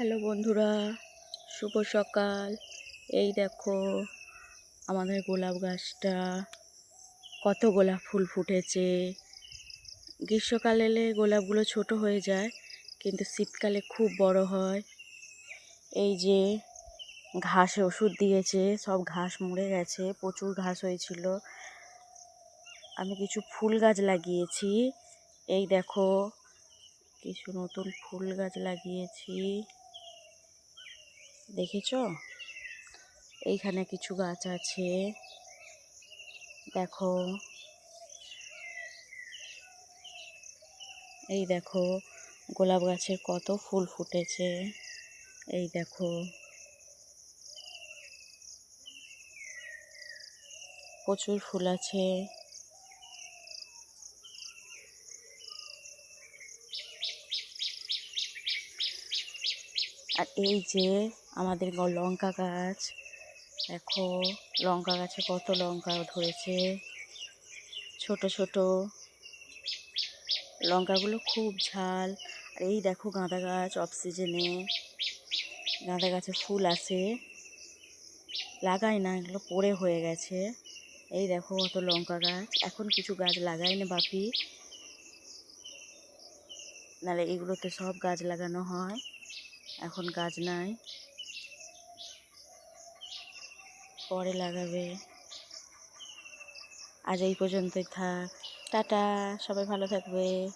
Hello বন্ধুরা, শুভ সকাল। এই দেখো আমাদের গোলাপ গাছটা কত গোলাপ ফুল ফুটেছে। গ্রীষ্মকাল এলে গোলাপগুলো ছোট হয়ে যায়, কিন্তু শীতকালে খুব বড় হয়। এই যে ঘাসে ওষুধ দিয়েছে, সব ঘাস মরে গেছে, প্রচুর ঘাস হয়েছিল। আমি কিছু ফুল গাছ লাগিয়েছি। এই দেখো কিছু নতুন ফুল গাছ লাগিয়েছি, দেখেছো? এইখানে কিছু গাছ আছে, দেখো। এই দেখো গোলাপ গাছে কত ফুল ফুটেছে। এই দেখো প্রচুর ফুল আছে। আর এই যে আমাদের লঙ্কা গাছ, দেখো লঙ্কা গাছে কত লঙ্কা ধরেছে, ছোট ছোট লঙ্কাগুলো খুব ঝাল। আর এই দেখো গাঁদা গাছ, অফ সিজনে গাঁদা গাছে ফুল আসে, লাগাই না, এগুলো পড়ে হয়ে গেছে। এই দেখো কত লঙ্কা গাছ। এখন কিছু গাছ লাগাই না বাপি, নাহলে এগুলোতে সব গাছ লাগানো হয়। এখন গাছ নাই, পরে লাগাবে। আজ এই পর্যন্তই থাক, টাটা, সবাই ভালো থাকবে।